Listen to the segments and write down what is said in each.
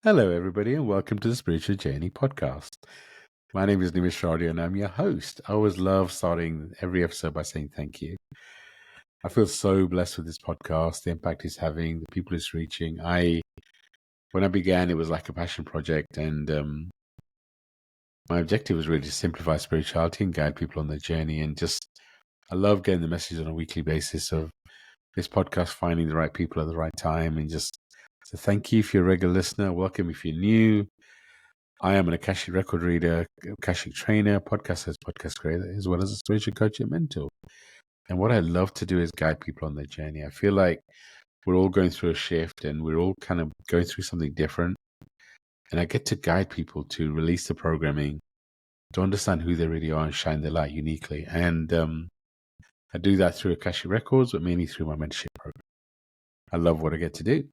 Hello, everybody, and welcome to the Spiritual Journey podcast. My name is Nimesh Radia, and I'm your host. I always love starting every episode by saying thank you. I feel so blessed with this podcast, the impact it's having, the people it's reaching. When I began, it was like a passion project, and my objective was really to simplify spirituality and guide people on their journey. And I love getting the message on a weekly basis of this podcast finding the right people at the right time. And so thank you if you're a regular listener. Welcome if you're new. I am an Akashic record reader, Akashic trainer, podcast host, podcast creator, as well as a spiritual coach and mentor. And what I love to do is guide people on their journey. I feel like we're all going through a shift and we're all kind of going through something different. And I get to guide people to release the programming, to understand who they really are and shine their light uniquely. And I do that through Akashic Records, but mainly through my mentorship program. I love what I get to do.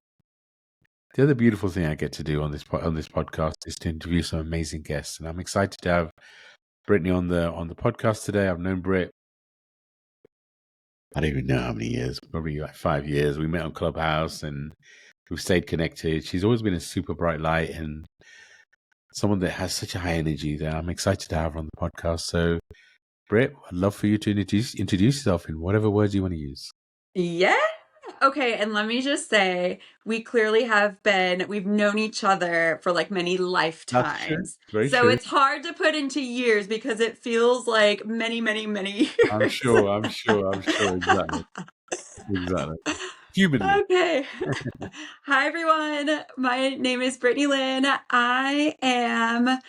The other beautiful thing I get to do on this podcast is to interview some amazing guests, and I'm excited to have Brittney on the podcast today. I've known Britt, I don't even know how many years, probably like 5 years. We met on Clubhouse and we've stayed connected. She's always been a super bright light and someone that has such a high energy that I'm excited to have her on the podcast. So, Britt, I'd love for you to introduce yourself in whatever words you want to use. Yeah. Okay. And let me just say, we've known each other for like many That's true. lifetimes. Very So true. it's hard to put into years because it feels like many, many, many years. I'm sure. Exactly. Humanly. Okay. Hi, everyone. My name is Brittney Lynn. I am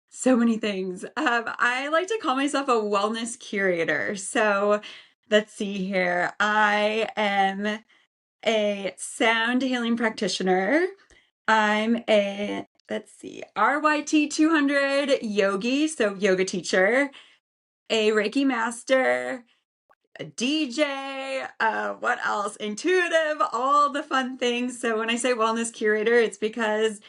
so many things. I like to call myself a wellness curator. So let's see here. I am a sound healing practitioner. I'm a, let's see, RYT 200 yogi, so yoga teacher, a Reiki Master, a DJ, what else? Intuitive, all the fun things. So when I say wellness curator, it's because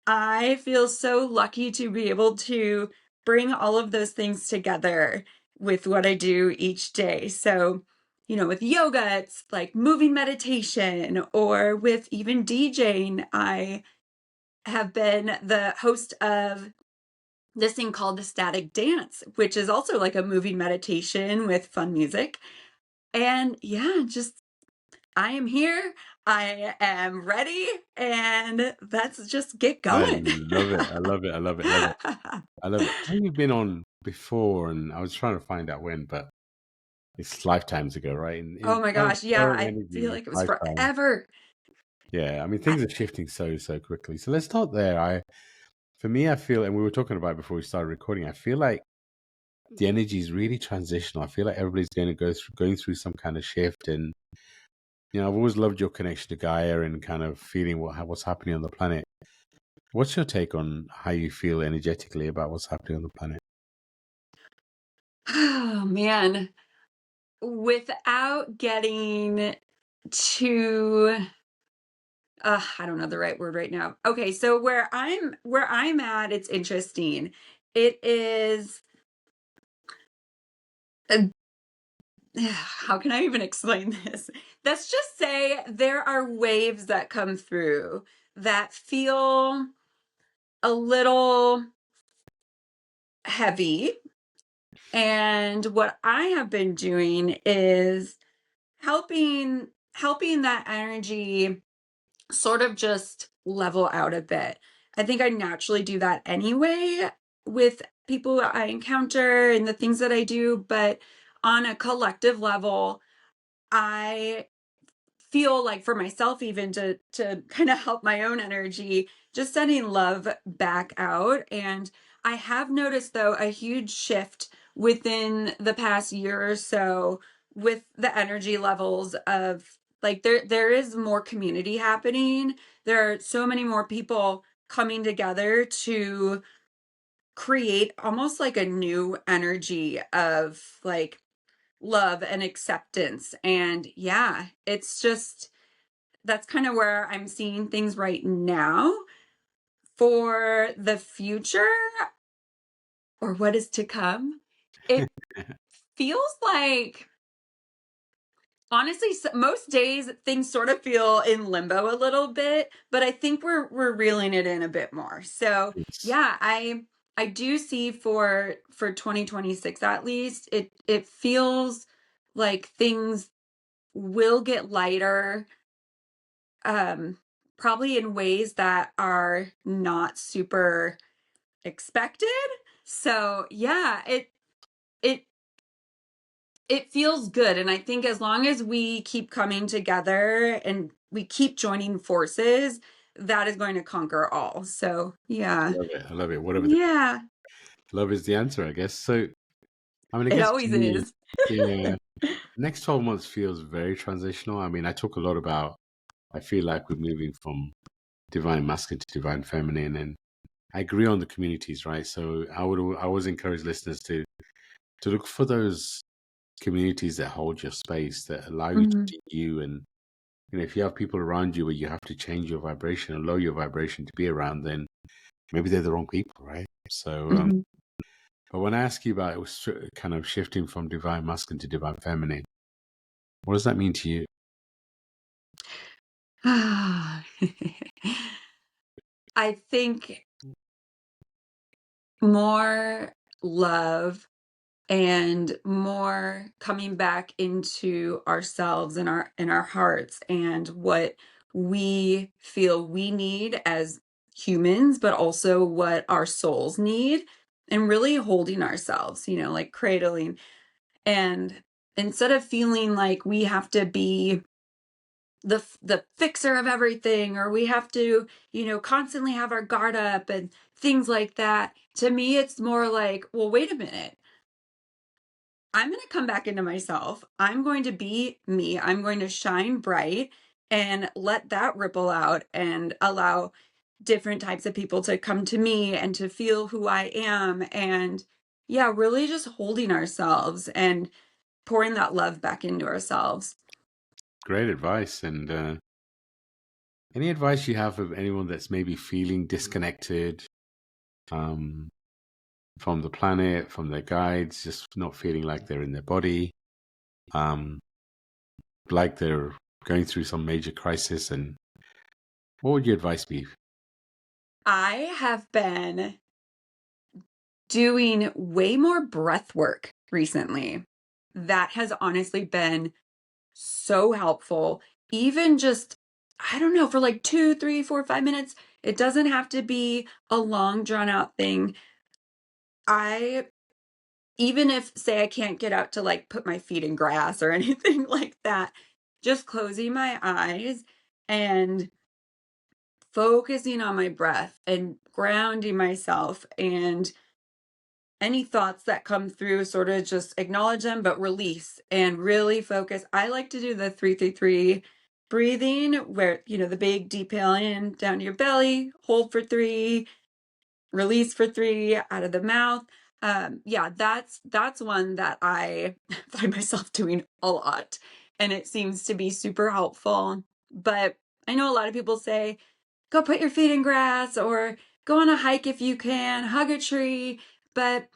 I feel so lucky to be able to bring all of those things together with what I do each day. So, with yoga, it's like moving meditation, or with even DJing, I have been the host of this thing called the Static Dance, which is also like a moving meditation with fun music. And yeah, just I am here. I am ready, and let's just get I going. love it. I love it. I love it. I love it. I love it. I think you've been on before, and I was trying to find out when, but it's lifetimes ago, right? Oh In my gosh, yeah, current I feel energy, like it was lifetime. forever. Yeah, I mean, things are shifting so quickly. So let's start there. For me, I feel, and we were talking about it before we started recording, I feel like the energy is really transitional. I feel like everybody's going through some kind of shift, and I've always loved your connection to Gaia and kind of feeling what's happening on the planet. What's your take on how you feel energetically about what's happening on the planet? Oh man, without getting too I don't know the right word right now. Okay, so where I'm at, it's interesting. It is uh, how can I even explain this? Let's just say there are waves that come through that feel a little heavy. And what I have been doing is helping that energy sort of just level out a bit. I think I naturally do that anyway with people I encounter and the things that I do, but on a collective level, I feel like for myself even to kind of help my own energy, just sending love back out. And I have noticed though a huge shift within the past year or so with the energy levels of like there is more community happening. There are so many more people coming together to create almost like a new energy of like love and acceptance. And yeah, it's just that's kind of where I'm seeing things right now. For the future or what is to come, it feels like Honestly, most days things sort of feel in limbo a little bit, but I think we're reeling it in a bit more. So It's yeah, I do see for 2026 at least, it feels like things will get lighter, um, probably in ways that are not super expected. So yeah, it it feels good. And I think as long as we keep coming together and we keep joining forces, that is going to conquer all. So yeah. love it. I love it. Whatever the Yeah. love is the answer, I guess. So, I mean, I It guess to always me, is. yeah, next 12 months feels very transitional. I mean, I talk a lot about, I feel like we're moving from divine masculine to divine feminine, and I agree on the communities, right? So I always encourage listeners to look for those communities that hold your space, that allow you to Mhm. be you. And if you have people around you where you have to change your vibration or lower your vibration to be around, then maybe they're the wrong people, right? So, Mhm. but when I ask you about it, was kind of shifting from divine masculine to divine feminine, what does that mean to you? I think more love and more coming back into ourselves and our hearts and what we feel we need as humans, but also what our souls need, and really holding ourselves, like cradling. And instead of feeling like we have to be the fixer of everything, or we have to constantly have our guard up and things like that, to me it's more like, well, wait a minute, I'm going to come back into myself. I'm going to be me. I'm going to shine bright and let that ripple out and allow different types of people to come to me and to feel who I am. And yeah, really just holding ourselves and pouring that love back into ourselves. Great advice. And any advice you have of anyone that's maybe feeling disconnected um, from the planet, from their guides, just not feeling like they're in their body, um, like they're going through some major crisis? And what would your advice be? I have been doing way more breath work recently. That has honestly been so helpful. Even just, I don't know, for like 2, 3, 4, 5 minutes. It doesn't have to be a long, drawn out thing. I, even if, say, I can't get out to like put my feet in grass or anything like that, just closing my eyes and focusing on my breath and grounding myself, and any thoughts that come through, sort of just acknowledge them, but release and really focus. I like to do the 3-3-3 breathing, where, the big deep inhale in down to your belly, hold for 3, release for 3 out of the mouth. Yeah, that's one that I find myself doing a lot, and it seems to be super helpful. But I know a lot of people say, go put your feet in grass or go on a hike if you can, hug a tree. But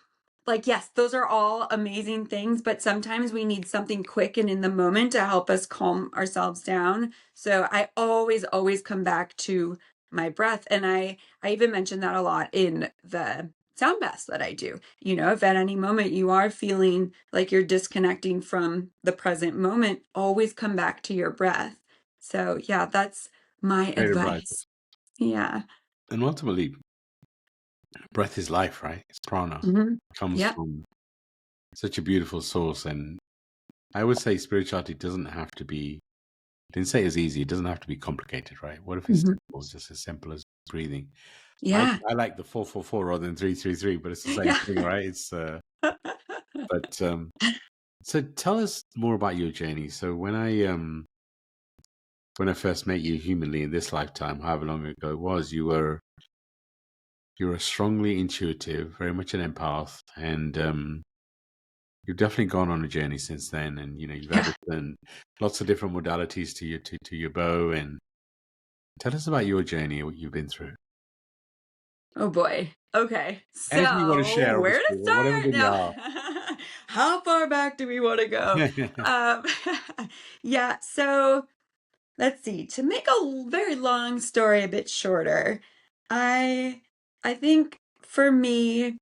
like, yes, those are all amazing things, but sometimes we need something quick and in the moment to help us calm ourselves down. So I always come back to my breath. And I even mention that a lot in the sound baths that I do. If at any moment you are feeling like you're disconnecting from the present moment, always come back to your breath. So yeah, that's my Great advice. advice. Yeah. And ultimately, breath is life, right? It's prana. Hmm. It comes Yep. from such a beautiful source. And I would say spirituality doesn't have to be, didn't say it's easy, it doesn't have to be complicated, right? What if it's Hmm. simple, just as simple as breathing? Yeah. I like the 4-4-4 rather than 3-3-3, but it's the same Yeah. thing, right? But so tell us more about your journey. So when I first met you humanly in this lifetime, however long ago it was, you were strongly intuitive, very much an empath, and you've definitely gone on a journey since then. And you've Yeah. added lots of different modalities to your bow. And tell us about your journey, what you've been through. Oh boy. Okay. Anything you want to So share, where to obviously, or whatever's start? in your No. heart. how far back do we want to go? Um, yeah, so let's see. To make a very long story a bit shorter, I I think for me,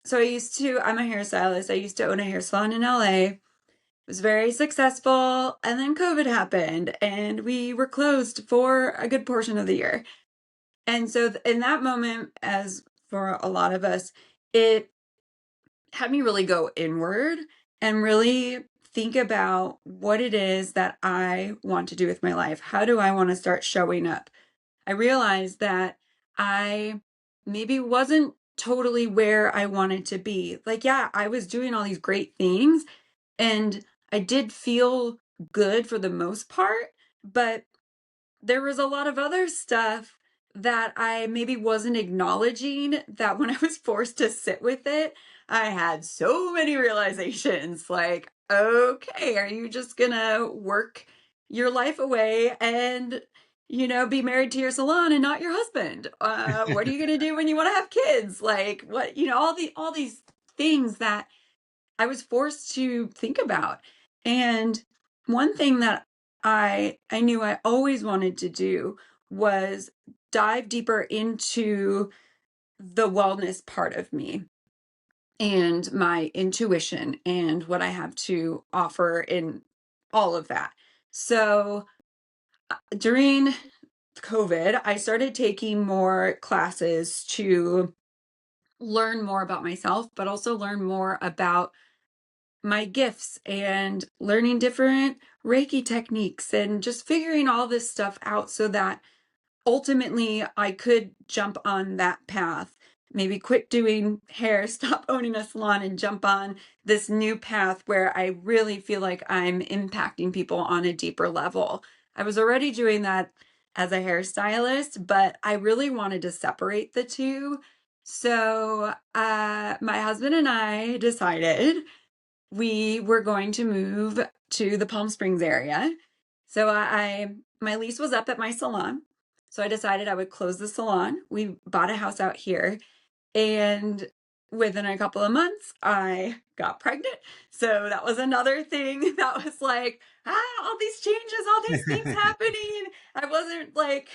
so I'm a hairstylist. I used to own a hair salon in LA. It was very successful, and then COVID happened, and we were closed for a good portion of the year. And so in that moment, as for a lot of us, it had me really go inward and really think about what it is that I want to do with my life. How do I want to start showing up? I realized that I maybe wasn't totally where I wanted to be. Like, yeah, I was doing all these great things and I did feel good for the most part, but there was a lot of other stuff that I maybe wasn't acknowledging, that when I was forced to sit with it, I had so many realizations like, okay, are you just gonna work your life away and, be married to your salon and not your husband? What are you gonna do when you want to have kids? Like, what, all these things that I was forced to think about. And one thing that I knew I always wanted to do was dive deeper into the wellness part of me and my intuition and what I have to offer in all of that. So during COVID, I started taking more classes to learn more about myself, but also learn more about my gifts and learning different Reiki techniques and just figuring all this stuff out so that ultimately I could jump on that path. Maybe quit doing hair, stop owning a salon, and jump on this new path where I really feel like I'm impacting people on a deeper level. I was already doing that as a hairstylist, but I really wanted to separate the two. So my husband and I decided we were going to move to the Palm Springs area. So my lease was up at my salon. So I decided I would close the salon. We bought a house out here, and within a couple of months I got pregnant. So that was another thing that was like, all these changes, all these things happening. I wasn't like,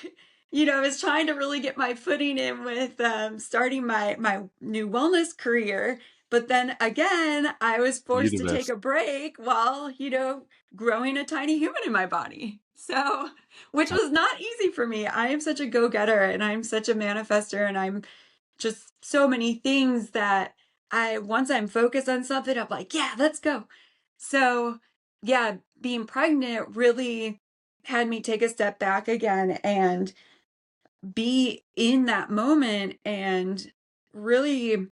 I was trying to really get my footing in with starting my new wellness career. But then again, I was forced to take Universe. a break while, growing a tiny human in my body. So, which was not easy for me. I am such a go-getter and I'm such a manifester and I'm just so many things that once I'm focused on something, I'm like, yeah, let's go. So, yeah, being pregnant really had me take a step back again and be in that moment and really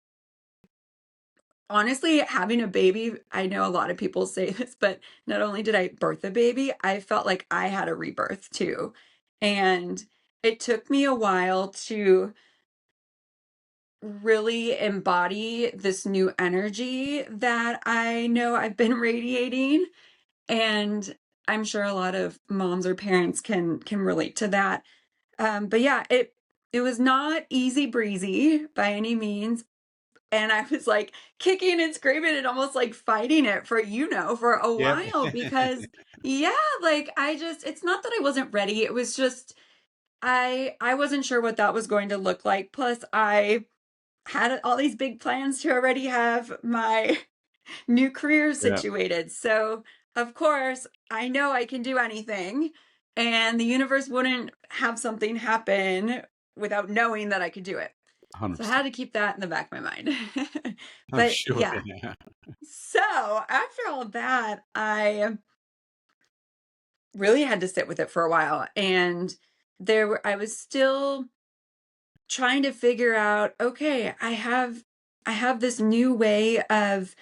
honestly, having a baby, I know a lot of people say this, but not only did I birth a baby, I felt like I had a rebirth too. And it took me a while to really embody this new energy that I know I've been radiating. And I'm sure a lot of moms or parents can relate to that. But yeah, it was not easy breezy by any means. And I was like kicking and screaming and almost like fighting it for a Yep. while because yeah, like it's not that I wasn't ready. It was just I wasn't sure what that was going to look like. Plus I had all these big plans to already have my new career Yeah. situated. So, of course, I know I can do anything and the universe wouldn't have something happen without knowing that I could do it. So I 100%. had to keep that in the back of my mind. I'm But sure. yeah. Yeah. So after all that, I really had to sit with it for a while. And I was still trying to figure out, okay, I have this new way of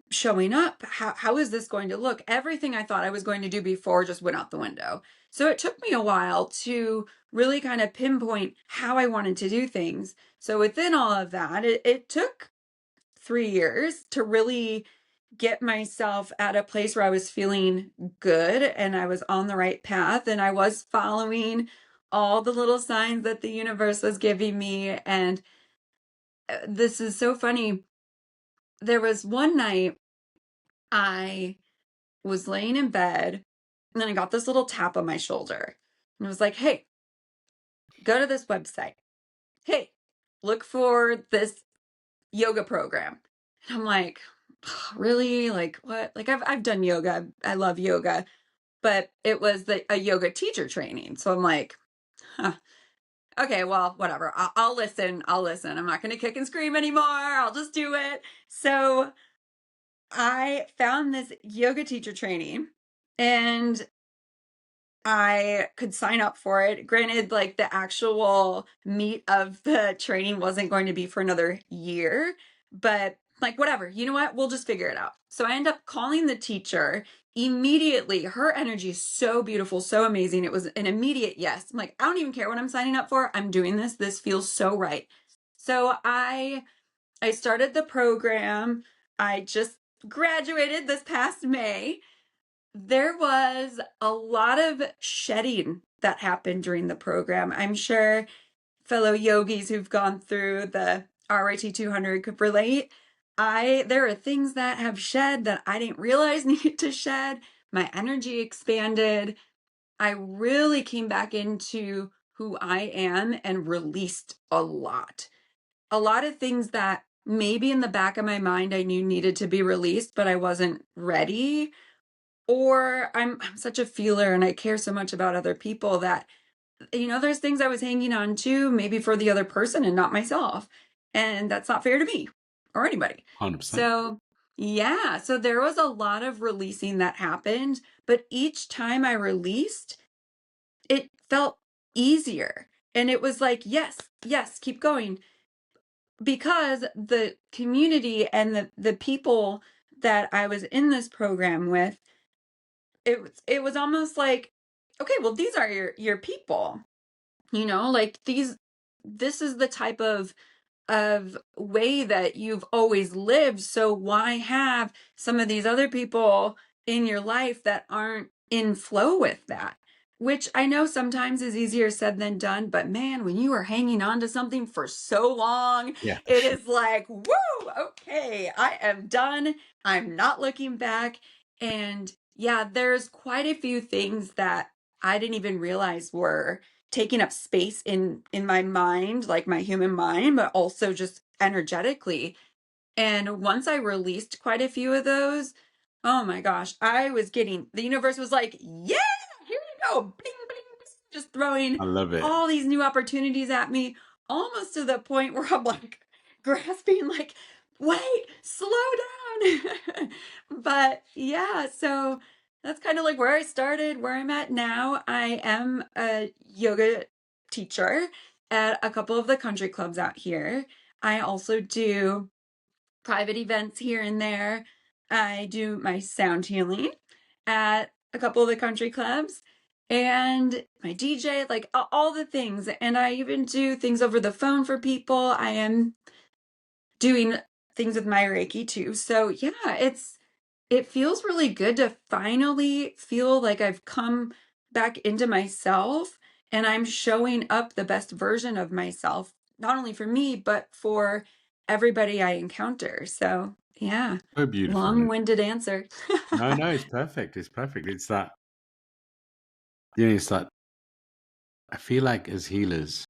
showing up. How is this going to look? Everything I thought I was going to do before just went out the window. So it took me a while to really kind of pinpoint how I wanted to do things. So within all of that, it took 3 years to really get myself at a place where I was feeling good and I was on the right path and I was following all the little signs that the universe was giving me. And this is so funny. there was one night I was laying in bed and then I got this little tap on my shoulder and it was like, hey, go to this website. Hey, look for this yoga program. And I'm like, really? Like what? Like I've done yoga. I love yoga, but it was a yoga teacher training. So I'm like, huh, okay, well, whatever. I'll listen. I'll listen. I'm not going to kick and scream anymore. I'll just do it. So I found this yoga teacher training and I could sign up for it. Granted, like the actual meat of the training wasn't going to be for another year, but like whatever, you know what? We'll just figure it out. So I end up calling the teacher immediately. Her energy is so beautiful, so amazing. It was an immediate yes. I'm like, I don't even care what I'm signing up for. I'm doing this. This feels so right. So I started the program. I just graduated this past May. There was a lot of shedding that happened during the program. I'm sure fellow yogis who've gone through the RIT 200 could relate. There are things that have shed that I didn't realize needed to shed. My energy expanded. I really came back into who I am and released a lot. A lot of things that maybe in the back of my mind I knew needed to be released, but I wasn't ready, or I'm such a feeler and I care so much about other people that, there's things I was hanging on to maybe for the other person and not myself. And that's not fair to me or anybody. 100%. So, yeah, so there was a lot of releasing that happened, but each time I released, it felt easier. And it was like, yes, yes, keep going. Because the community and the people that I was in this program with, it was almost like, okay, well, these are your people, like this is the type of way that you've always lived. So why have some of these other people in your life that aren't in flow with that? Which I know sometimes is easier said than done, but man, when you are hanging on to something for so long, Yeah, for it sure. is like, woo, okay, I am done. I'm not looking back. And yeah, there's quite a few things that I didn't even realize were taking up space in my mind, like my human mind, but also just energetically. And once I released quite a few of those, oh my gosh, the universe was like, yeah, here you go, bling, bling, just throwing I love it. all these new opportunities at me, almost to the point where I'm like grasping, like, wait, slow down. But yeah, so that's kind of like where I started, where I'm at now. I am a yoga teacher at a couple of the country clubs out here. I also do private events here and there. I do my sound healing at a couple of the country clubs and my DJ, like all the things. And I even do things over the phone for people. I am doing things with my Reiki too. So yeah, it feels really good to finally feel like I've come back into myself and I'm showing up the best version of myself, not only for me, but for everybody I encounter. So, yeah, So beautiful. long-winded answer. No, no, it's perfect. It's perfect. It's that, it's that I feel like as healers,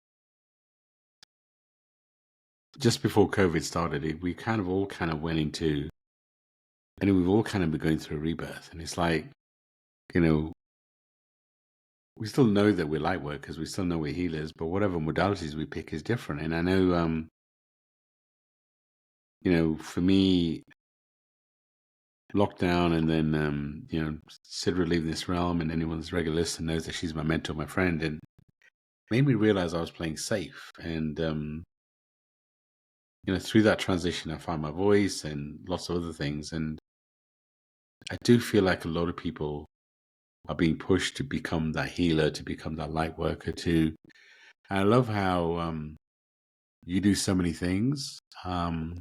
just before COVID started, we kind of all kind of went into, and we've all kind of been going through a rebirth. And it's like, you know, we still know that we're light workers, we still know we're healers, but whatever modalities we pick is different. And I know, for me, lockdown and then, Sidra leaving this realm, and anyone's regular listener knows that she's my mentor, my friend, and made me realize I was playing safe. And, through that transition, I found my voice and lots of other things. And I do feel like a lot of people are being pushed to become that healer, to become that light worker, I love how you do so many things, and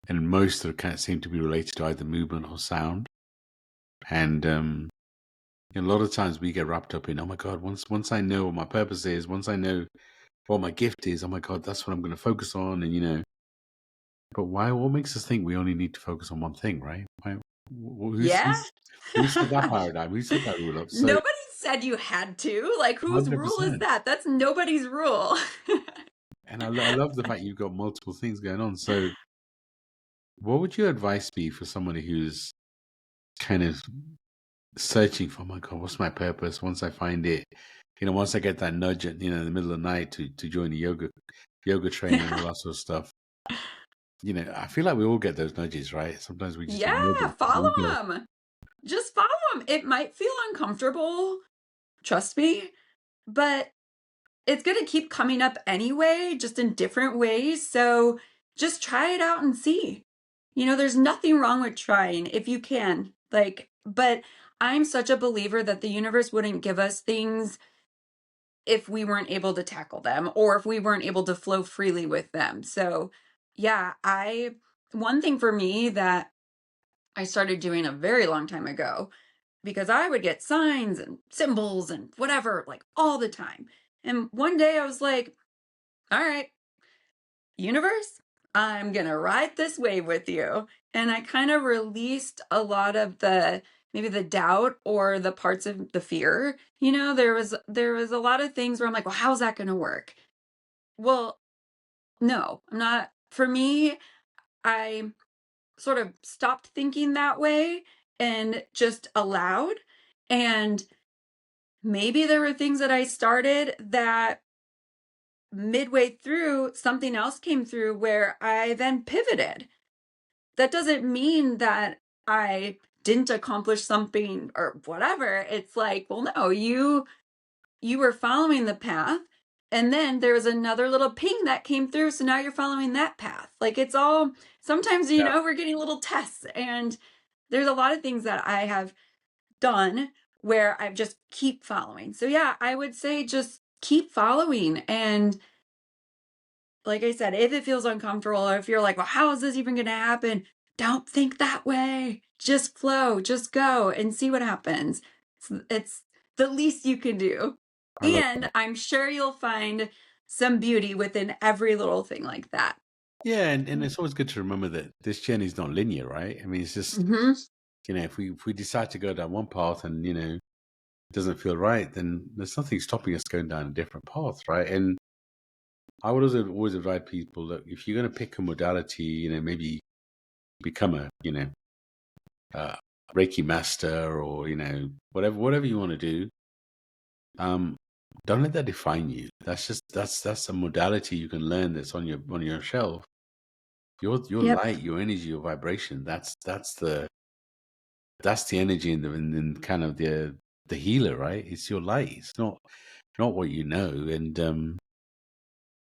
most of them seem to be related to either movement or sound. And a lot of times we get wrapped up in, oh my God, once I know what my purpose is, once I know what my gift is, oh my God, that's what I'm going to focus on. And But why? What makes us think we only need to focus on one thing, right? Yeah. Who said that paradigm? Who set that rule up? So Nobody said you had to. Like, whose rule is 100%. that? That's nobody's rule. And I love the fact you've got multiple things going on. So what would your advice be for somebody who's kind of searching for, oh my God, what's my purpose? Once I find it, once I get that nudge at, in the middle of the night to join the yoga training and all that sort of stuff. I feel like we all get those nudges, right? Sometimes we just ignore Yeah, them. follow them. Just follow them. It might feel uncomfortable, trust me, but it's going to keep coming up anyway, just in different ways. So just try it out and see. There's nothing wrong with trying if you can. But I'm such a believer that the universe wouldn't give us things if we weren't able to tackle them or if we weren't able to flow freely with them. So, yeah, one thing for me that I started doing a very long time ago, because I would get signs and symbols and whatever, like all the time. And one day I was like, all right, universe, I'm going to ride this wave with you. And I kind of released a lot of maybe the doubt or the parts of the fear. There was a lot of things where I'm like, well, how's that going to work? Well, no, I'm not. For me, I sort of stopped thinking that way and just allowed. And maybe there were things that I started that midway through, something else came through where I then pivoted. That doesn't mean that I didn't accomplish something or whatever. It's like, well, no, you were following the path, and then there was another little ping that came through, so now you're following that path. Like, it's all, sometimes, we're getting little tests, and there's a lot of things that I have done where I just keep following. So yeah, I would say just keep following. And like I said, if it feels uncomfortable or if you're like, well, how is this even going to happen? Don't think that way. Just flow, just go and see what happens. It's the least you can do. I love And that. I'm sure you'll find some beauty within every little thing like that. Yeah, and it's always good to remember that this journey is not linear, right? I mean, it's just, Mm-hmm. if we decide to go down one path and, it doesn't feel right, then there's nothing stopping us going down a different path, right? And I would also always advise people that if you're going to pick a modality, maybe become a, Reiki Master or, whatever you want to do, don't let that define you. That's a modality you can learn that's on your shelf. Your Yep. light, your energy, your vibration. That's the energy and kind of the healer, right? It's your light. It's not what you know. And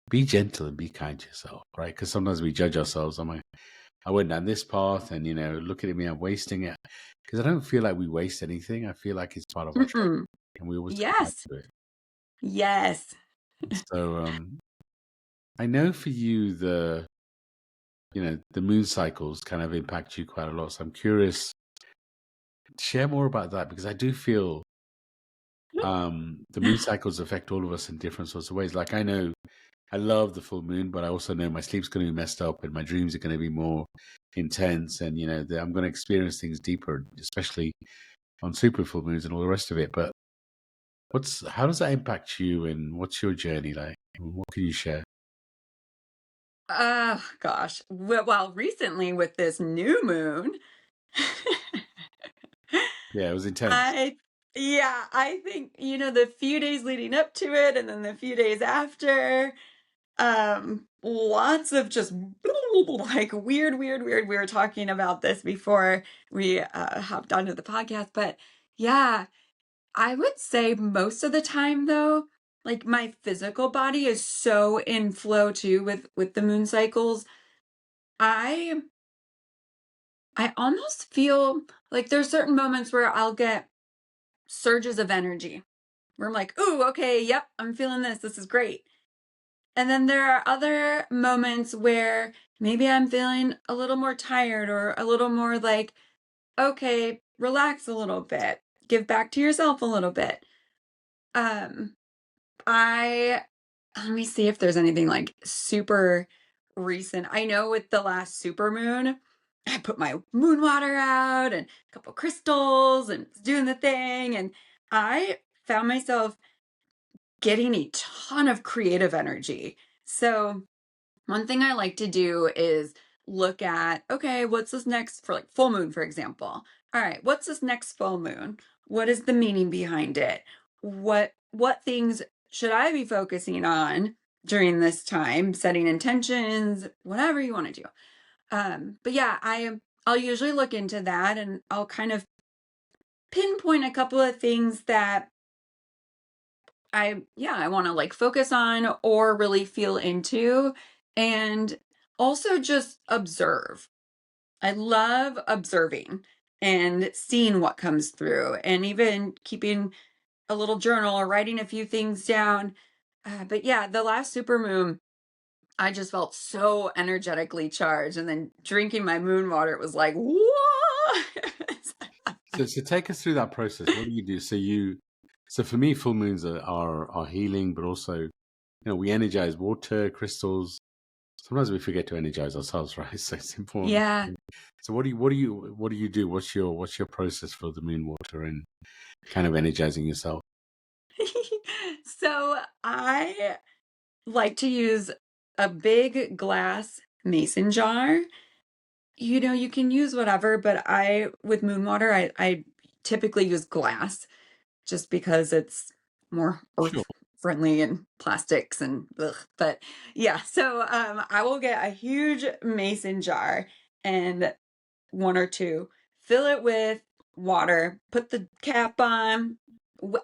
be gentle and be kind to yourself, right? Because sometimes we judge ourselves. I went down this path, and look at me, I'm wasting it. Because I don't feel like we waste anything. I feel like it's part of our training, Mm-mm. and we always come back Yes. to it. Yes. So I know for you the moon cycles kind of impact you quite a lot. So I'm curious, share more about that, because I do feel the moon cycles affect all of us in different sorts of ways. Like, I know I love the full moon, but I also know my sleep's going to be messed up and my dreams are going to be more intense, and I'm going to experience things deeper, especially on super full moons and all the rest of it. But how does that impact you, and what's your journey like? What can you share? Gosh. Well, recently with this new moon, Yeah, it was intense. I yeah, I think, the few days leading up to it and then the few days after, lots of just like weird, weird, weird. We were talking about this before we hopped onto the podcast, but yeah, I would say most of the time though, like my physical body is so in flow too with the moon cycles. I I almost feel like there's certain moments where I'll get surges of energy where I'm like, ooh, okay, yep, I'm feeling this. This is great. And then there are other moments where maybe I'm feeling a little more tired or a little more like, okay, relax a little bit, give back to yourself a little bit. Um, I Let me see if there's anything like super recent. I know with the last super moon, I put my moon water out and a couple crystals and doing the thing. And I found myself getting a ton of creative energy. So, one thing I like to do is look at, okay, what's this next for like full moon, for example? All right, what's this next full moon? What is the meaning behind it? What things should I be focusing on during this time, setting intentions, whatever you want to do. But yeah, I'll usually look into that and I'll kind of pinpoint a couple of things that I want to like focus on or really feel into, and also just observe. I love observing and seeing what comes through and even keeping a little journal or writing a few things down. But yeah, the last super moon, I just felt so energetically charged, and then drinking my moon water, it was like, whoa. So take us through that process. What do you do? So for me, full moons are healing, but also, we energize water, crystals. Sometimes we forget to energize ourselves, right? So it's important. Yeah. So what do you do? What's your process for the moon water and kind of energizing yourself? So I like to use a big glass mason jar. You can use whatever, but with moon water, I typically use glass just because it's more Sure. earth friendly and plastics and ugh. But yeah, so I will get a huge mason jar and one or two, fill it with water, put the cap on.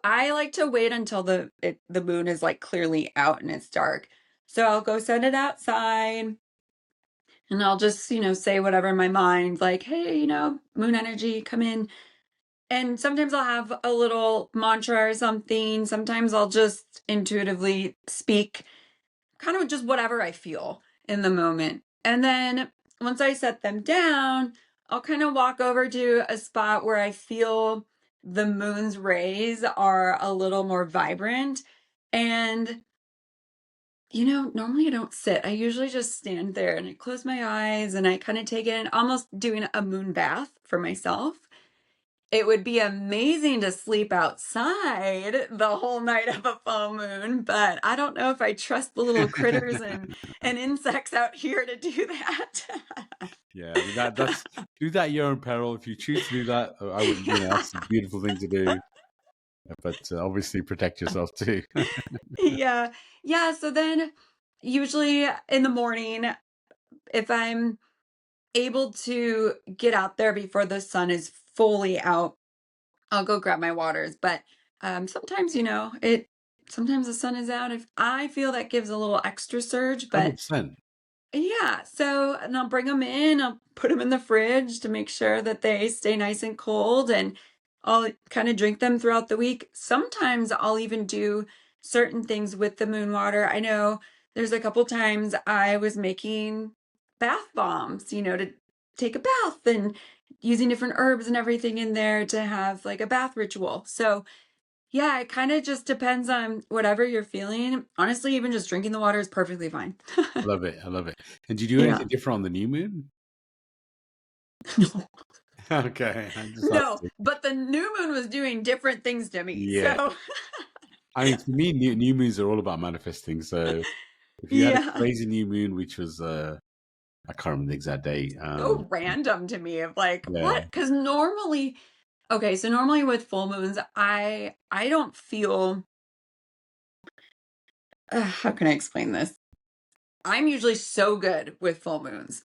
I like to wait until the moon is like clearly out and it's dark. So I'll go set it outside and I'll just, say whatever in my mind, like, hey, moon energy, come in. And sometimes I'll have a little mantra or something. Sometimes I'll just intuitively speak kind of just whatever I feel in the moment. And then once I set them down, I'll kind of walk over to a spot where I feel the moon's rays are a little more vibrant. And, normally I don't sit. I usually just stand there and I close my eyes and I kind of take in almost doing a moon bath for myself. It would be amazing to sleep outside the whole night of a full moon, but I don't know if I trust the little critters and insects out here to do that. Yeah, I mean, that's do that at your own peril. If you choose to do that, I would, that's a beautiful thing to do. But obviously, protect yourself too. Yeah. Yeah, so then usually in the morning, if I'm able to get out there before the sun is fully out, I'll go grab my waters. But sometimes, sometimes the sun is out. If I feel that gives a little extra surge, but 100%. yeah, so and I'll bring them in, I'll put them in the fridge to make sure that they stay nice and cold, and I'll kind of drink them throughout the week. Sometimes I'll even do certain things with the moon water. I know there's a couple times I was making bath bombs, to take a bath and using different herbs and everything in there to have like a bath ritual. So yeah, it kind of just depends on whatever you're feeling. Honestly, even just drinking the water is perfectly fine. I love it. I love it. And do you do Yeah. anything different on the new moon? No. Okay, I just No, asked. but the new moon was doing different things to me. Yeah, So I mean, to me, new moons are all about manifesting. So if you had a yeah, crazy new moon, which was I can't remember the exact date. so random to me of like Yeah, what? Because normally with full moons, I don't feel. How can I explain this? I'm usually so good with full moons,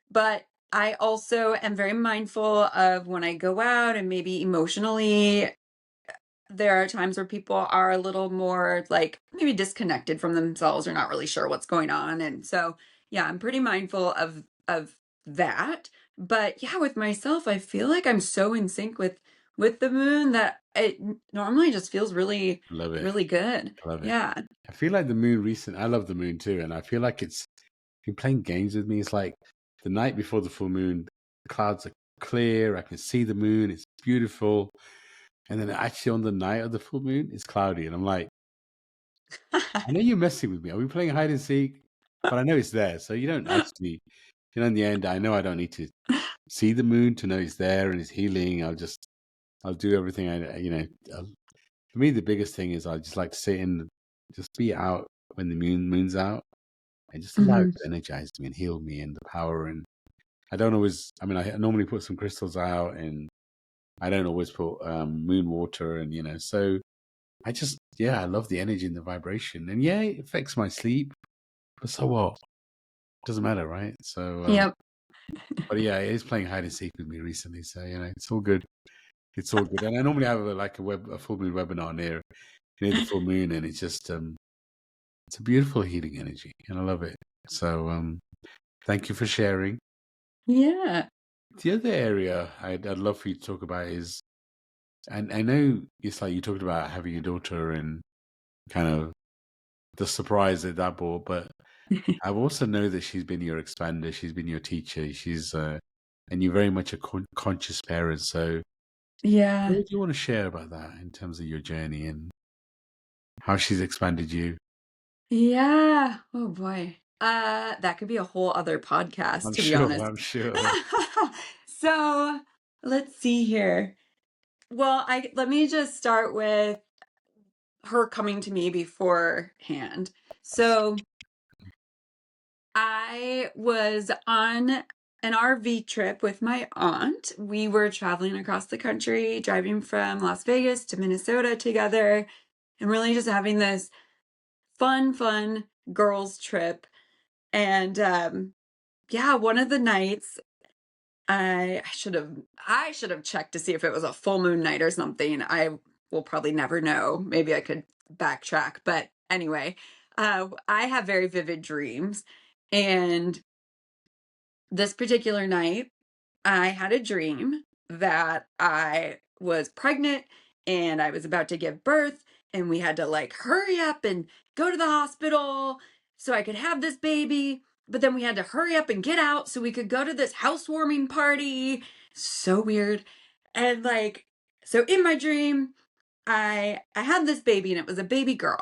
but I also am very mindful of when I go out and maybe emotionally there are times where people are a little more like maybe disconnected from themselves or not really sure what's going on. And so, yeah, I'm pretty mindful of that. But yeah, with myself, I feel like I'm so in sync with the moon that normally just feels really, I love it. really good. I love it. Yeah. I feel like the moon I love the moon too, and I feel like it's been playing games with me. It's like the night before the full moon, the clouds are clear. I can see the moon. It's beautiful. And then actually on the night of the full moon, it's cloudy. And I'm like, I know you're messing with me. Are we playing hide and seek? but I know it's there. So you don't actually, in the end, I know I don't need to see the moon to know it's there and it's healing. I'll do everything for me, the biggest thing is I just like to sit in, just be out when the moon's out and just allow it Mhm. to energize me and heal me and the power. And I don't always, I mean, I normally put some crystals out and I don't always put moon water and, so I just, I love the energy and the vibration. And yeah, it affects my sleep, but so what? Doesn't matter, right? So, Yep. but yeah, it is playing hide and seek with me recently. So, it's all good. It's all good. And I normally have a full moon webinar near the full moon. And it's just, it's a beautiful healing energy and I love it. So, thank you for sharing. Yeah. The other area I'd love for you to talk about is, and I know it's like you talked about having a daughter and kind of the surprise that brought, but I also know that she's been your expander, she's been your teacher, and you're very much a conscious parent. So, what Yeah. do you want to share about that in terms of your journey and how she's expanded you? Yeah. Oh boy. That could be a whole other podcast, I'm to be sure, honest. I'm sure. So let's see here. Well, I let me just start with her coming to me beforehand. So I was on an RV trip with my aunt. We were traveling across the country, driving from Las Vegas to Minnesota together, and really just having this fun girls trip. And yeah, one of the nights I should have checked to see if it was a full moon night or something. I will probably never know. Maybe I could backtrack, but anyway, I have very vivid dreams, and this particular night I had a dream that I was pregnant and I was about to give birth, and we had to like hurry up and go to the hospital so I could have this baby. But then we had to hurry up and get out so we could go to this housewarming party. So weird. And like, so in my dream, I had this baby and it was a baby girl.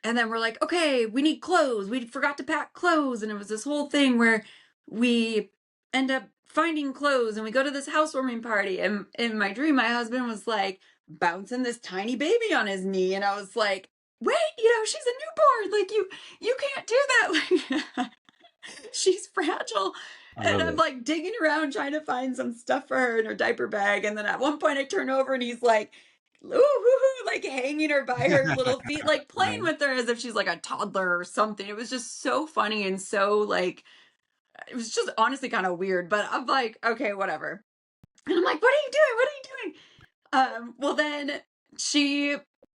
And then we're like, okay, we need clothes. We forgot to pack clothes. And it was this whole thing where we end up finding clothes and we go to this housewarming party. And in my dream, my husband was like bouncing this tiny baby on his knee. And I was like, wait, she's a newborn. Like you can't do that. Like she's fragile. I And love I'm it. like digging around trying to find some stuff for her in her diaper bag. And then at one point I turn over and he's like, ooh, hoo, hoo, like hanging her by her little feet, like playing Nice. with her as if she's like a toddler or something. It was just so funny and so like, it was just honestly kind of weird, but I'm like, okay, whatever. And I'm like, what are you doing? What are you doing? Well then she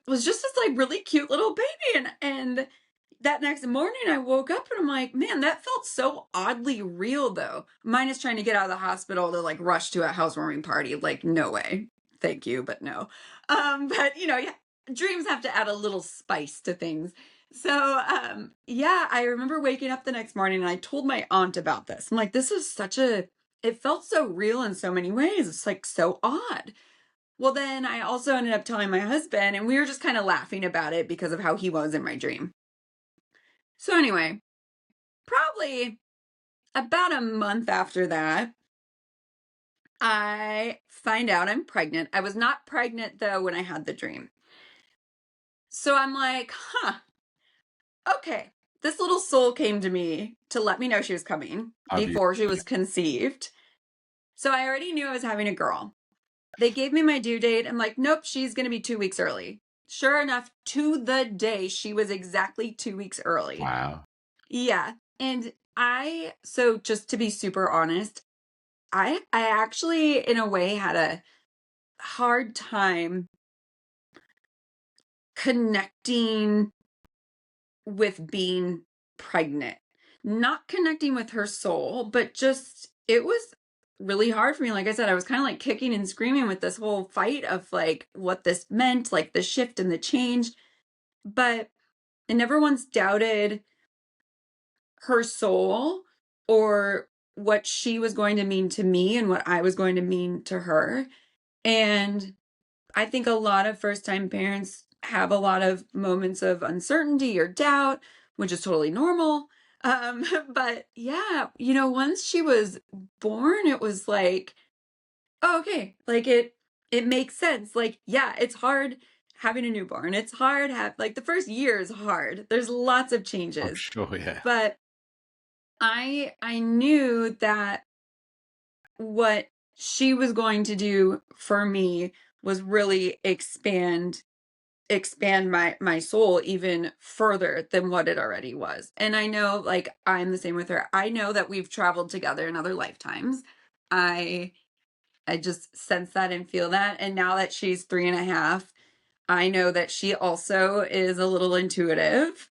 was just this like really cute little baby, and that next morning I woke up and I'm like, man, that felt so oddly real though. Minus trying to get out of the hospital to like rush to a housewarming party. Like, no way. Thank you, but no. But yeah, dreams have to add a little spice to things. So yeah, I remember waking up the next morning and I told my aunt about this. I'm like, this is it felt so real in so many ways. It's like so odd. Well, then I also ended up telling my husband, and we were just kind of laughing about it because of how he was in my dream. So, anyway, probably about a month after that, I find out I'm pregnant. I was not pregnant though when I had the dream. So I'm like, okay, this little soul came to me to let me know she was coming How do you? before she was conceived. So I already knew I was having a girl. They gave me my due date. I'm like, nope, she's going to be 2 weeks early. Sure enough, to the day, she was exactly 2 weeks early. Wow. Yeah. And so just to be super honest, I actually, in a way, had a hard time connecting with being pregnant. Not connecting with her soul, but just, it was really hard for me. Like I said, I was kind of like kicking and screaming with this whole fight of like what this meant, like the shift and the change. But I never once doubted her soul or what she was going to mean to me and what I was going to mean to her. And I think a lot of first time parents have a lot of moments of uncertainty or doubt, which is totally normal. But yeah, once she was born, it was like, oh, okay, like it makes sense. Like, yeah, it's hard having a newborn. It's hard like the first year is hard. There's lots of I'm changes. sure, yeah. But I knew that what she was going to do for me was really expand my soul even further than what it already was. And I know, like, I'm the same with her. I know that we've traveled together in other lifetimes. I i just sense that and feel that. And now that she's 3.5, I know that she also is a little intuitive.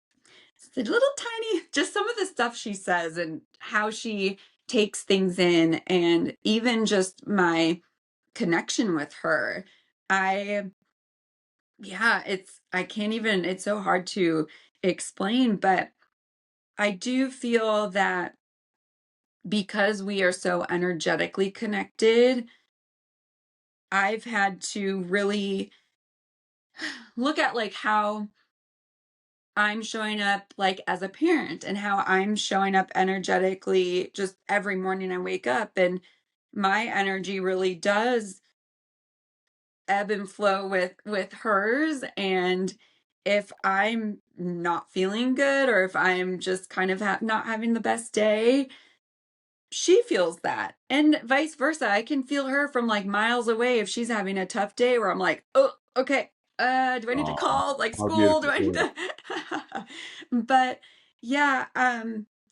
It's a little tiny, just some of the stuff she says and how she takes things in, and even just my connection with her. I Yeah, I can't even, it's so hard to explain, but I do feel that because we are so energetically connected, I've had to really look at like how I'm showing up like as a parent and how I'm showing up energetically just every morning I wake up, and my energy really does ebb and flow with hers. And if I'm not feeling good, or if I'm just kind of not having the best day, she feels that, and vice versa. I can feel her from like miles away if she's having a tough day, where I'm like, oh, okay, do I need to Oh, call like how school? Do beautiful. I need Yeah. to but yeah,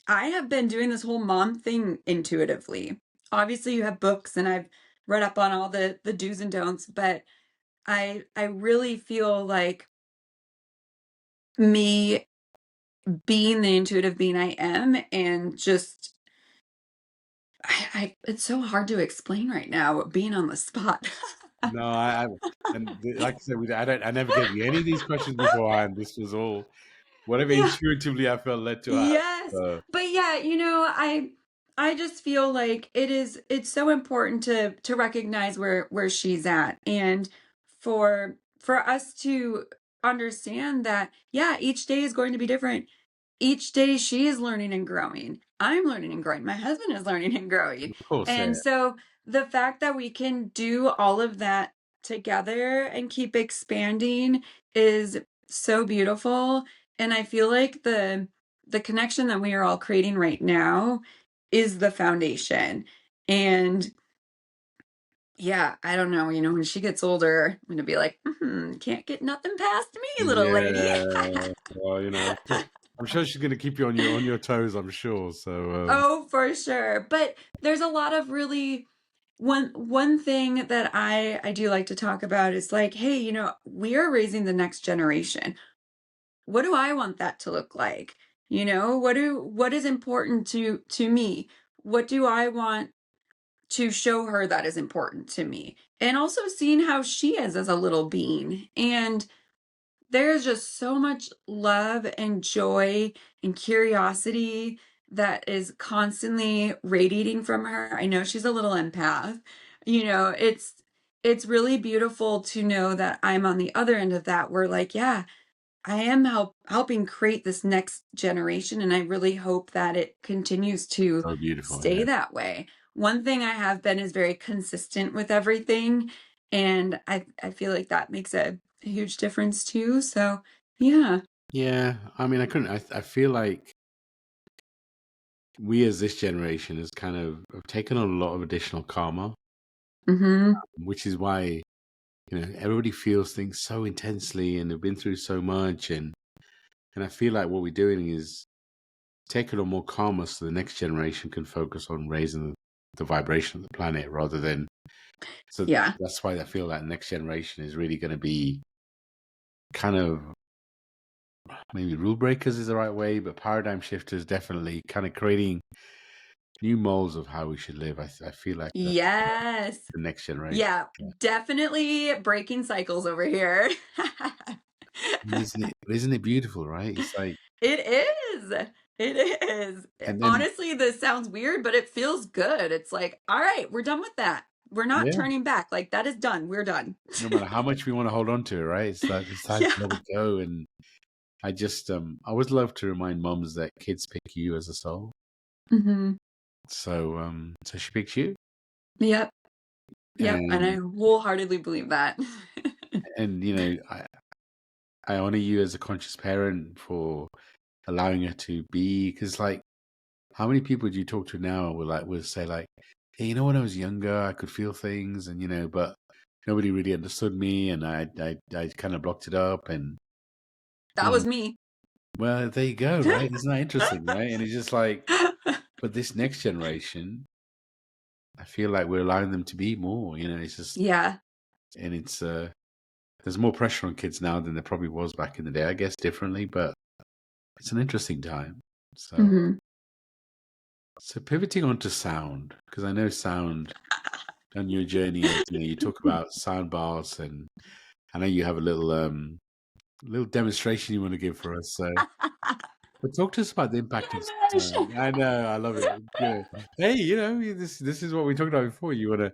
I have been doing this whole mom thing intuitively. Obviously you have books, and I've read up on all the do's and don'ts, but I really feel like me being the intuitive being I am, and just it's so hard to explain right now, being on the spot. No, like I said, I never gave you any of these questions beforehand. This was all whatever Yeah. intuitively I felt led to ask. Yes. But yeah, I just feel like it's so important to recognize where she's at, and for us to understand that, yeah, each day is going to be different. Each day she is learning and growing. I'm learning and growing. My husband is learning and growing. Of course, yeah. And so the fact that we can do all of that together and keep expanding is so beautiful. And I feel like the connection that we are all creating right now is the foundation. And yeah, I don't know, when she gets older, I'm gonna be like, can't get nothing past me, little lady. Yeah. Well, I'm sure she's going to keep you on your toes. I'm sure. So, Oh, for sure. But there's a lot of really, one thing that I do like to talk about is like, hey, we are raising the next generation. What do I want that to look like? What is important to me? What do I want to show her that is important to me? And also seeing how she is as a little being. And there's just so much love and joy and curiosity that is constantly radiating from her. I know she's a little empath. It's really beautiful to know that I'm on the other end of that. Where like, yeah, I am helping create this next generation, and I really hope that it continues to so beautiful. stay Yeah. that way. One thing I have been is very consistent with everything, and I feel like that makes a huge difference too. So, yeah. Yeah. I mean, I couldn't, I feel like we as this generation has kind of have taken a lot of additional karma, Mhm. which is why, everybody feels things so intensely and they've been through so much. And I feel like what we're doing is taking on more karma so the next generation can focus on raising the vibration of the planet rather than. So Yeah. that's why I feel that next generation is really going to be kind of maybe rule breakers is the right way, but paradigm shifters, definitely kind of creating new molds of how we should live. I feel like that's Yes. the next generation. Yeah, Yeah. definitely breaking cycles over here. Isn't it beautiful, right? It's like, It is. It is. and then, Honestly, this sounds weird, but it feels good. It's like, all right, we're done with that. We're not yeah, turning back. Like, that is done. We're done. no matter how much we want to hold on to it, right? It's like, it's time to Yeah. let it go. And I just I always love to remind moms that kids pick you as a soul. Mm-hmm. So she picks you, Yep. Yep. And I and wholeheartedly believe that. I honor you as a conscious parent for allowing her to be, because like, how many people do you talk to now will say like, hey, when I was younger I could feel things, and but nobody really understood me, and I kind of blocked it up, and That was me. well, there you go, right? Isn't that interesting, right? And it's just like, but this next generation, I feel like we're allowing them to be more, it's just, Yeah. and it's there's more pressure on kids now than there probably was back in the day, I guess differently, but it's an interesting time. So Mm-hmm. so pivoting onto sound, because I know sound on your journey of, you talk about sound bars, and I know you have a little demonstration you want to give for us. So, but talk to us about the impact of Nimesh. sound. I know, I love it. Hey, this is what we talked about before. You want to,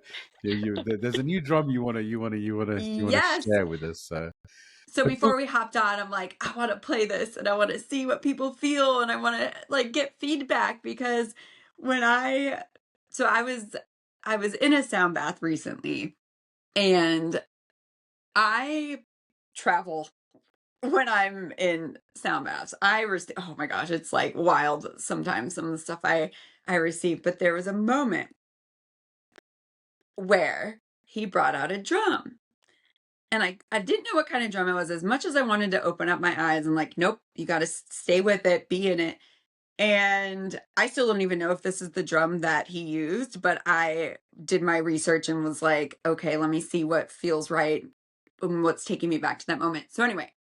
there's a new drum you want to Yes. share with us. So, So but talk, before we hopped on, I'm like, I want to play this and I want to see what people feel and I want to like get feedback because when so I was in a sound bath recently and I travel when I'm in sound baths. Oh my gosh, it's like wild sometimes some of the stuff I receive, but there was a moment where he brought out a drum. And I didn't know what kind of drum it was as much as I wanted to open up my eyes and like, nope, you got to stay with it, be in it. And I still don't even know if this is the drum that he used, but I did my research and was like, okay, let me see what feels right and what's taking me back to that moment. So anyway,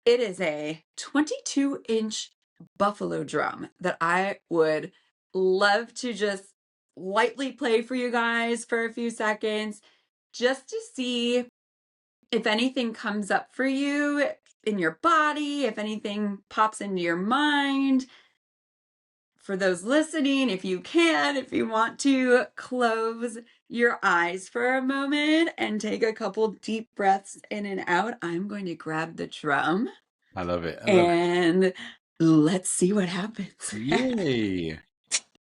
it is a 22-inch buffalo drum that I would love to just lightly play for you guys for a few seconds just to see if anything comes up for you in your body, if anything pops into your mind. For those listening, if you can, if you want to close your eyes for a moment and take a couple deep breaths in and out, I'm going to grab the drum I love it. I love it. and let's see what happens. Yay!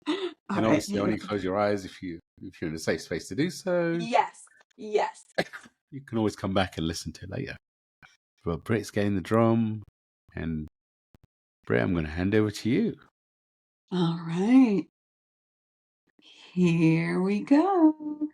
All And right. obviously, only close your eyes if you're in a safe space to do so. Yes. Yes. You can always come back and listen to it later. But Britt's getting the drum, and Britt, I'm going to hand over to you. All right. Here we go.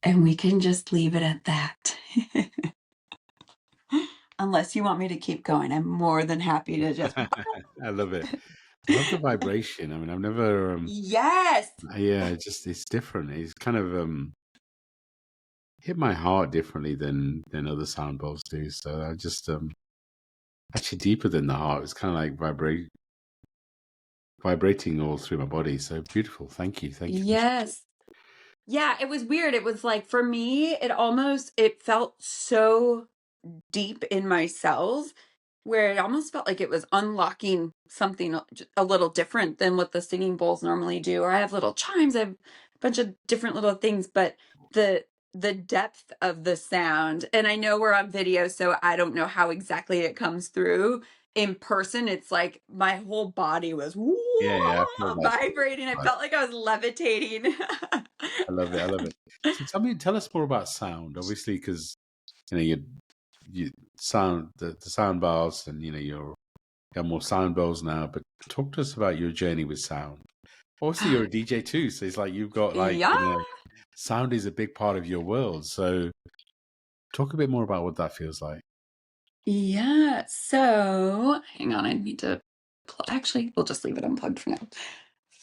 And we can just leave it at that. Unless you want me to keep going, I'm more than happy to just. I love it. I love the vibration. I mean, I've never, Yes. yeah, it's different. It's kind of hit my heart differently than other sound bowls do. So I just actually deeper than the heart. It's kind of like vibrating all through my body. So beautiful. Thank you. Thank you for sharing. Yes. Yeah, it was weird. It was like for me, it felt so deep in my cells where it almost felt like it was unlocking something a little different than what the singing bowls normally do. Or I have little chimes, I have a bunch of different little things, but the the depth of the sound, and I know we're on video, so I don't know how exactly it comes through. In person, it's like my whole body was Yeah, I feel that. vibrating. I felt like I was levitating. I love it. I love it. So tell us more about sound. Obviously, because you sound the sound bars, and you got more sound bowls now. But talk to us about your journey with sound. Also, you're a DJ too, so it's like you've got Yeah. sound is a big part of your world. So talk a bit more about what that feels like. Yeah. So hang on, I need to actually, we'll just leave it unplugged for now.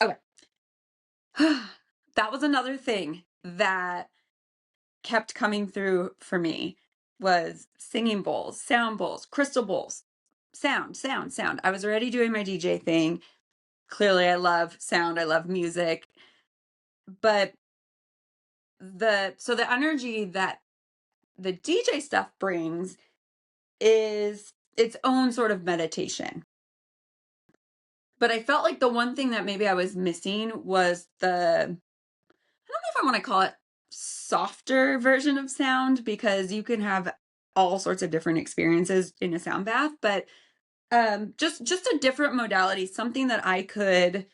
Okay. That was another thing that kept coming through for me was singing bowls, sound bowls, crystal bowls, sound, sound, sound. I was already doing my DJ thing. Clearly, I love sound. I love music. But the energy that the DJ stuff brings is its own sort of meditation. But I felt like the one thing that maybe I was missing was I don't know if I want to call it softer version of sound, because you can have all sorts of different experiences in a sound bath, but just a different modality, something that I could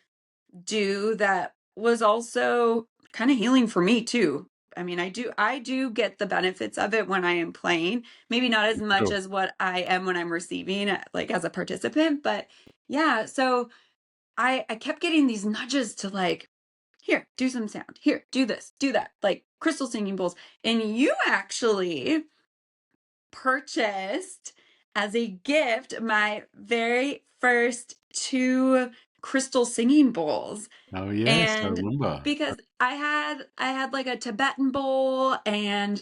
do that was also kind of healing for me too. I mean, I do get the benefits of it when I am playing. Maybe not as much Sure. as what I am when I'm receiving, like as a participant, but yeah, so I kept getting these nudges to like, here, do some sound. Here, do this, do that, like crystal singing bowls. And you actually purchased as a gift my very first two crystal singing bowls. Oh yes, I And remember. because I had like a Tibetan bowl and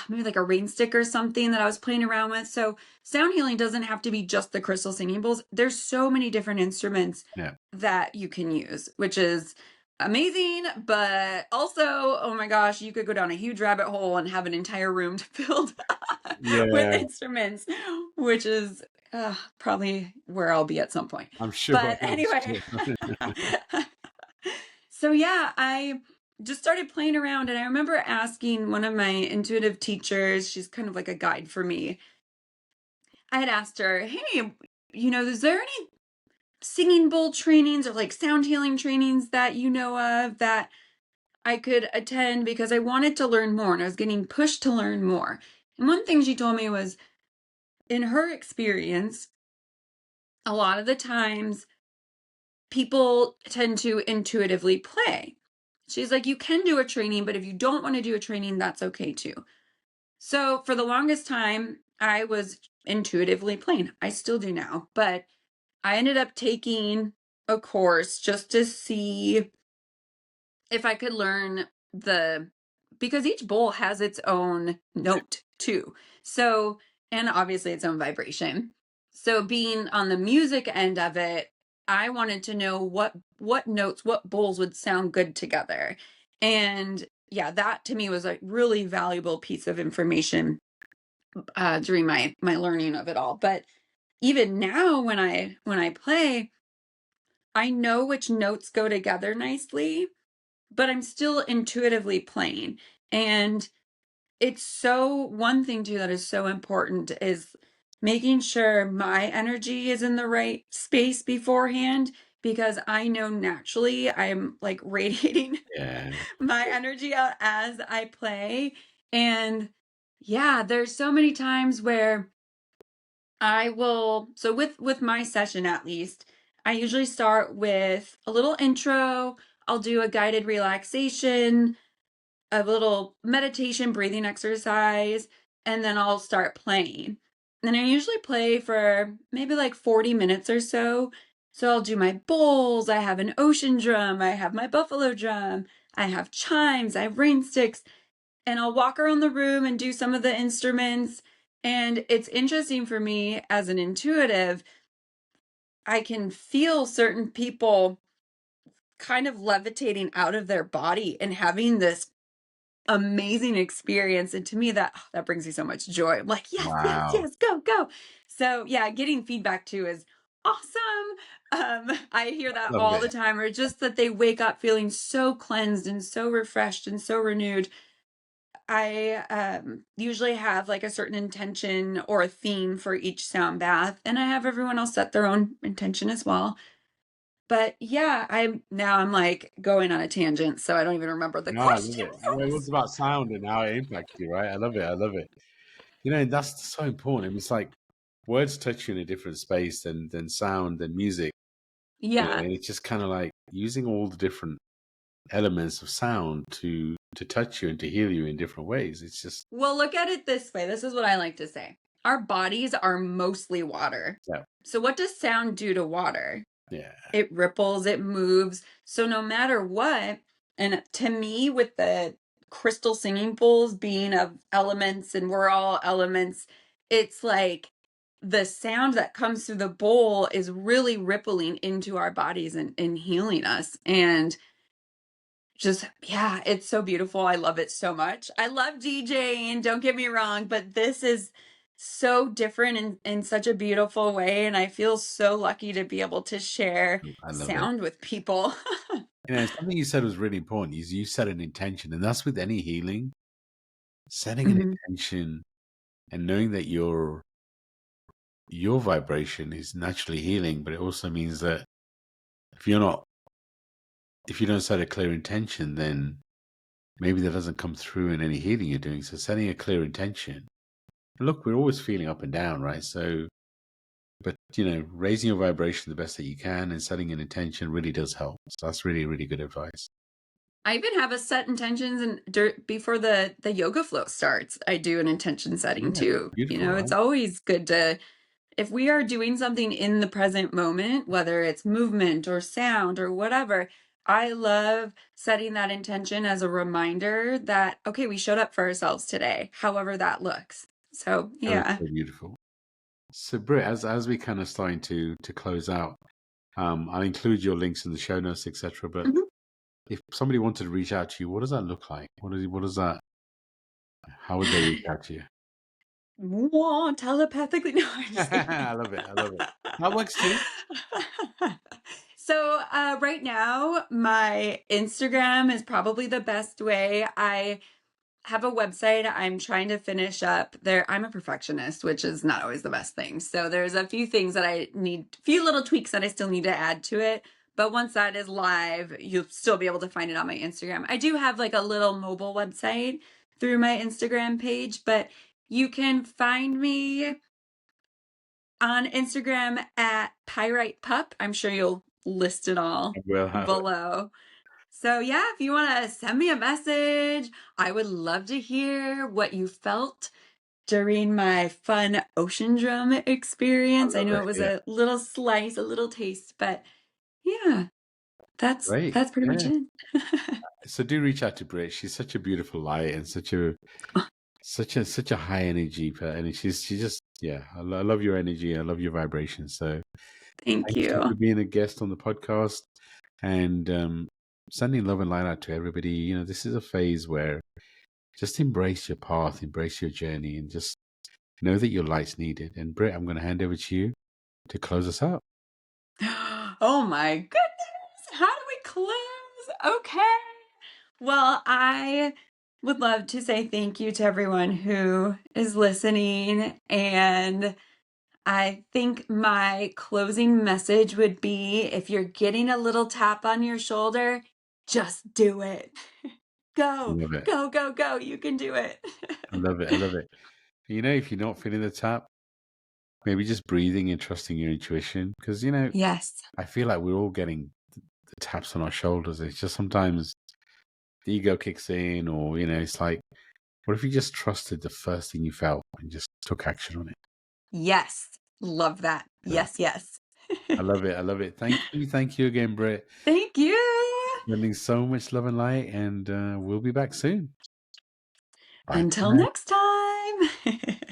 maybe like a rain stick or something that I was playing around with. So sound healing doesn't have to be just the crystal singing bowls. There's so many different instruments Yeah. that you can use, which is amazing. But also, oh my gosh, you could go down a huge rabbit hole and have an entire room filled with Yeah, instruments, which is probably where I'll be at some point. I'm sure. But I'm anyway. sure. So yeah, I just started playing around, and I remember asking one of my intuitive teachers, she's kind of like a guide for me. I had asked her, "Hey, is there any singing bowl trainings or like sound healing trainings that you know of that I could attend, because I wanted to learn more and I was getting pushed to learn more." And one thing she told me was, in her experience, a lot of the times people tend to intuitively play. She's like, you can do a training, but if you don't want to do a training, that's okay too. So for the longest time, I was intuitively playing. I still do now, but I ended up taking a course just to see if I could learn because each bowl has its own note too. So, and obviously its own vibration. So being on the music end of it, I wanted to know what notes, what bowls would sound good together. And yeah, that to me was a really valuable piece of information during my learning of it all. But even now when I play, I know which notes go together nicely, but I'm still intuitively playing. And it's so, one thing too that is so important is making sure my energy is in the right space beforehand, because I know naturally I'm like radiating Yeah. my energy out as I play. And yeah, there's so many times where I will, so with my session at least, I usually start with a little intro. I'll do a guided relaxation, a little meditation breathing exercise, and then I'll start playing. And I usually play for maybe like 40 minutes or so. So I'll do my bowls, I have an ocean drum, I have my buffalo drum, I have chimes, I have rain sticks, and I'll walk around the room and do some of the instruments. And it's interesting for me as an intuitive, I can feel certain people kind of levitating out of their body and having this amazing experience. And to me, that brings me so much joy. I'm like, yes, yes, Wow. yes, go, go. So yeah, getting feedback too is awesome. I hear that Love all the it. time, or just that they wake up feeling so cleansed and so refreshed and so renewed. I usually have like a certain intention or a theme for each sound bath, and I have everyone else set their own intention as well. But yeah, I'm like going on a tangent, so I don't even remember the No, I question. love it. Well, it was about sound and how it impacts you, right? I love it. I love it. That's so important. It's like words touch you in a different space than sound and music. Yeah. and it's just kind of like using all the different elements of sound to touch you and to heal you in different ways. It's just Well, look at it this way. This is what I like to say. Our bodies are mostly water. yeah, So what does sound do to water? yeah, It ripples, it moves. So no matter what, and to me, with the crystal singing bowls being of elements and we're all elements, it's like the sound that comes through the bowl is really rippling into our bodies and healing us. And just, yeah, it's so beautiful. I love it so much. I love DJing, don't get me wrong, but this is so different in such a beautiful way. And I feel so lucky to be able to share I love it. sound with people. Something you said was really important. Is you set an intention, and that's with any healing. Setting an Mhm. intention and knowing that your vibration is naturally healing, but it also means that if you're not if you don't set a clear intention, then maybe that doesn't come through in any healing you're doing. So setting a clear intention. Look, we're always feeling up and down, right? So, but raising your vibration the best that you can and setting an intention really does help. So that's really, really good advice. I even have a set intentions and before the yoga flow starts, I do an intention setting Yeah, too. beautiful, It's right? always good to, if we are doing something in the present moment, whether it's movement or sound or whatever, I love setting that intention as a reminder that, okay, we showed up for ourselves today, however that looks. So, That is yeah. so beautiful. So, Britt, as we kind of starting to close out, I'll include your links in the show notes, etc. But Mhm. if somebody wanted to reach out to you, what does that look like? What is that? How would they reach out to you? Whoa, telepathically. No, I'm just kidding. I love it. I love it. That works too. So, right now, my Instagram is probably the best way. I have a website I'm trying to finish up there. I'm a perfectionist, which is not always the best thing. So there's a few things that I need, a few little tweaks that I still need to add to it. But once that is live, you'll still be able to find it on my Instagram. I do have like a little mobile website through my Instagram page, but you can find me on Instagram at Pyrite Pup. I'm sure you'll list it all Well, have it. below. So, yeah, if you want to send me a message, I would love to hear what you felt during my fun ocean drum I experience. I love know it. it was Yeah. a little slice, a little taste, but yeah, that's Great. that's pretty much Yeah. it. So do reach out to Brit. She's such a beautiful light and such a high energy. And she just yeah. I love your energy. I love your vibration. So Thank thank you for you. being a guest on the podcast and sending love and light out to everybody. This is a phase where just embrace your path, embrace your journey, and just know that your light's needed. And Britt, I'm going to hand over to you to close us out. Oh my goodness. How do we close? Okay. Well, I would love to say thank you to everyone who is listening. And I think my closing message would be, if you're getting a little tap on your shoulder, just do it. I Go, love it. go, go, go. You can do it. I love it. I love it. If you're not feeling the tap, maybe just breathing and trusting your intuition. Because, Yes. I feel like we're all getting the taps on our shoulders. It's just sometimes the ego kicks in, or, it's like, what if you just trusted the first thing you felt and just took action on it? Yes. Love that. Yeah. Yes, yes. I love it. I love it. Thank you. Thank you again, Britt. Thank you. Sending so much love and light, and we'll be back soon. Bye for Until now. next time.